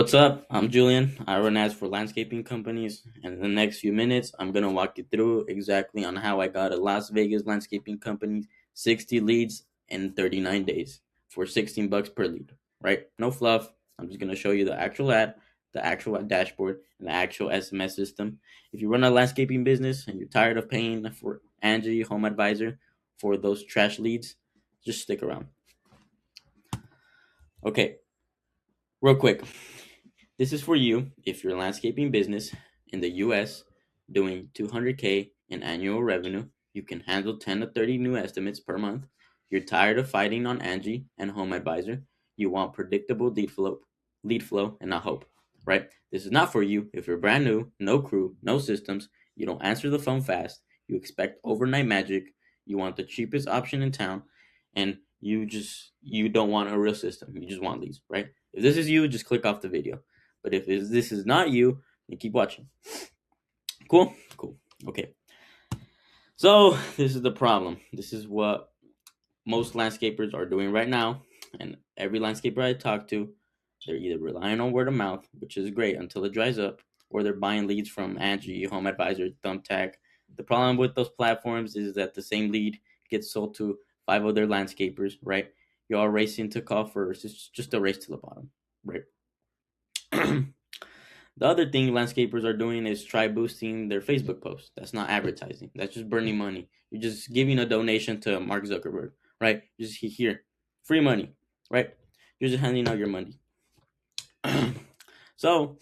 What's up? I'm Julian. I run ads for landscaping companies, and in the next few minutes, I'm gonna walk you through exactly on how I got a Las Vegas landscaping company 60 leads in 39 days for 16 bucks per lead. Right? No fluff. I'm just gonna show you the actual ad, the actual dashboard, and the actual SMS system. If you run a landscaping business and you're tired of paying for Angi, HomeAdvisor for those trash leads, just stick around. Okay, real quick. This is for you if you're a landscaping business in the US doing 200K in annual revenue. You can handle 10 to 30 new estimates per month. You're tired of fighting on Angi and HomeAdvisor. You want predictable lead flow, and not hope, right? This is not for you if you're brand new, no crew, no systems. You don't answer the phone fast. You expect overnight magic. You want the cheapest option in town, and you don't want a real system. You just want leads, right? If this is you, just click off the video. But if this is not you, then keep watching. Cool? Cool. Okay. So this is the problem. This is what most landscapers are doing right now. And every landscaper I talk to, they're either relying on word of mouth, which is great until it dries up, or they're buying leads from Angi, HomeAdvisor, Thumbtack. The problem with those platforms is that the same lead gets sold to 5 other landscapers, right? You're all racing to call first. It's just a race to the bottom, right? The other thing landscapers are doing is try boosting their Facebook posts. That's not advertising. That's just burning money. You're just giving a donation to Mark Zuckerberg, right? Just here, free money, right? You're just handing out your money. So,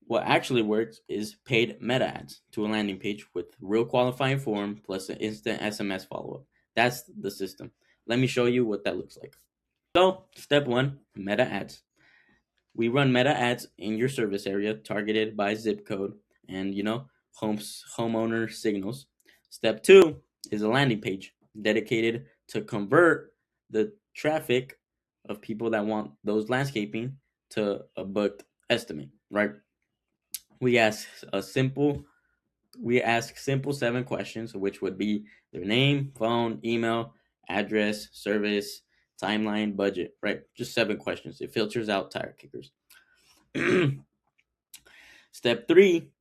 what actually works is paid meta ads to a landing page with real qualifying form plus an instant SMS follow up. That's the system. Let me show you what that looks like. So, step one, meta ads. We run meta ads in your service area targeted by zip code and homeowner signals. Step two is a landing page dedicated to convert the traffic of people that want those landscaping to a booked estimate, right? We ask a simple we ask simple 7 questions, which would be their name, phone, email, address, service, timeline, budget, right? Just 7 questions. It filters out tire kickers. Step three,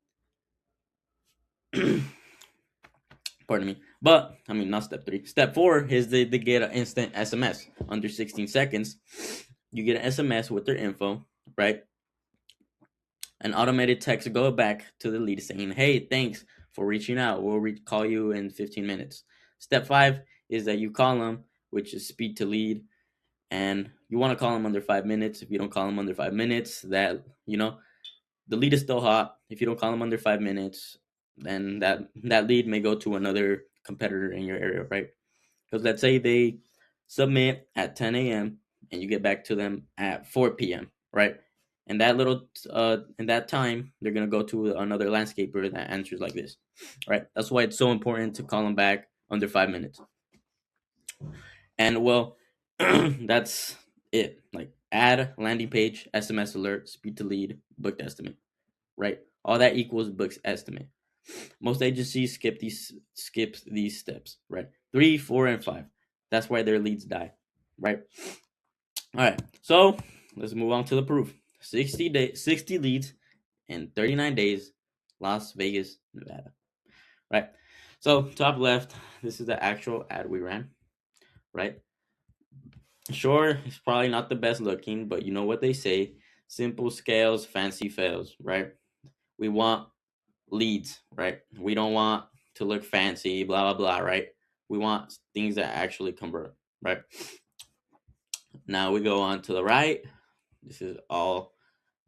pardon me, but I mean, not step three. Step four is they get an instant SMS under 16 seconds. You get an SMS with their info, right? An automated text go back to the lead saying, "Hey, thanks for reaching out. We'll call you in 15 minutes." Step five is that you call them, which is speed to lead, and you want to call them under 5 minutes. If you don't call them under 5 minutes, the lead is still hot. If you don't call them under 5 minutes, then that lead may go to another competitor in your area, right? Because let's say they submit at 10 a.m. and you get back to them at 4 p.m., right? And in that time, they're gonna go to another landscaper that answers like this, right? That's why it's so important to call them back under 5 minutes. And well, that's it. Like add landing page, SMS alert, speed to lead, booked estimate, right? All that equals booked estimate. Most agencies skip these steps, right? 3, 4, and 5. That's why their leads die, right? All right. So let's move on to the proof. 60 leads in 39 days, Las Vegas, Nevada. Right. So top left, this is the actual ad we ran, right? Sure, it's probably not the best looking, but you know what they say: simple scales, fancy fails, right? We want leads, right? We don't want to look fancy, blah blah blah, right? We want things that actually convert, right? Now we go on to the right. This is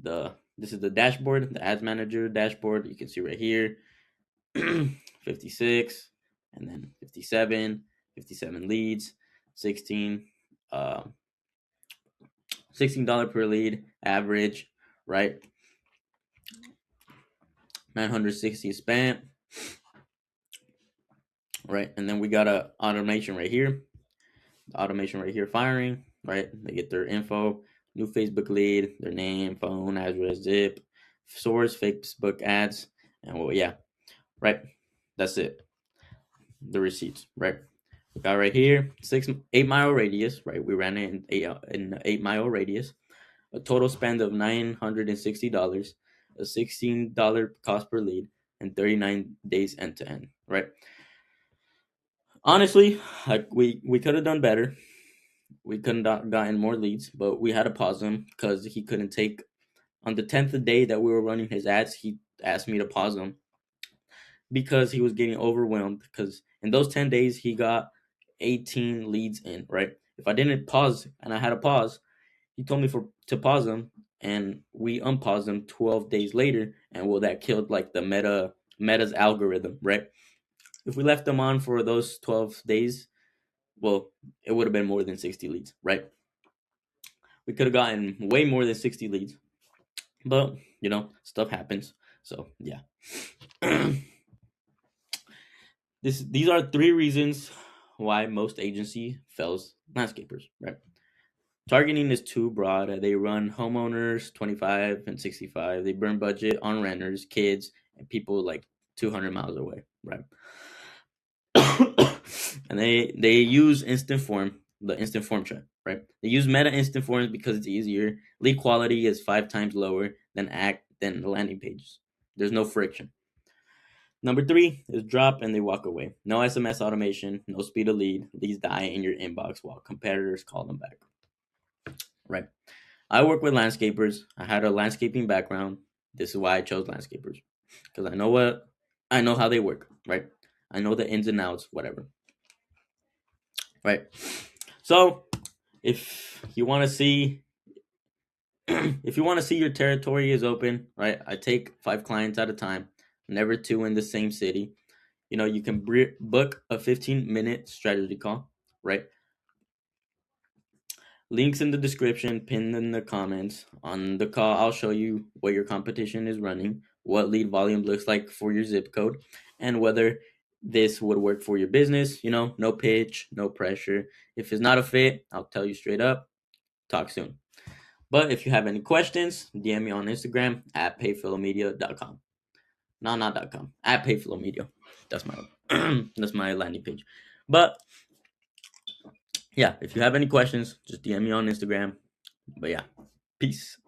the dashboard, the ads manager dashboard. You can see right here, 56, and then 57 leads, 16, uh, $16 per lead average, right? 960 spent, right? And then we got a automation right here. The automation right here firing, right? They get their info, new Facebook lead, their name, phone, address, zip, source, Facebook ads, and well, yeah, right. That's it. The receipts, right? We got right here 8 mile radius, right? We ran it in 8 mile radius. a total spend of $960, a $16 cost per lead, and 39 days end to end. Right? Honestly, like we could have done better. We couldn't have gotten more leads, but we had to pause him because he couldn't take. On the 10th day that we were running his ads, he asked me to pause him because he was getting overwhelmed. Because in those 10 days, he got 18 leads in. Right? If I didn't pause and I had to pause, he told me to pause him, and we unpaused him 12 days later, and well, that killed like the Meta's algorithm, right? If we left them on for those 12 days, well, it would have been more than 60 leads, right? We could have gotten way more than 60 leads, but stuff happens. So yeah. These are 3 reasons why most agency fails landscapers, right? Targeting is too broad. They run homeowners 25 and 65. They burn budget on renters, kids, and people like 200 miles away, right? And they use the instant form check, right? They use meta instant forms because it's easier. Lead quality is 5 times lower than the landing pages. There's no friction. Number 3 is drop and they walk away. No SMS automation, no speed of lead. Leads die in your inbox while competitors call them back. Right. I work with landscapers. I had a landscaping background. This is why I chose landscapers. Because I know how they work, right? I know the ins and outs, whatever. Right. So if you want to see your territory is open, right? I take 5 clients at a time, never 2 in the same city. You can book a 15-minute strategy call, right? Links in the description, pinned in the comments. On the call, I'll show you what your competition is running, what lead volume looks like for your zip code, and whether this would work for your business. No pitch, no pressure. If it's not a fit, I'll tell you straight up. Talk soon. But if you have any questions, DM me on Instagram at payfillowmedia.com. No, not .com. At payfillowmedia. That's my landing page. But yeah, if you have any questions, just DM me on Instagram. But yeah, peace.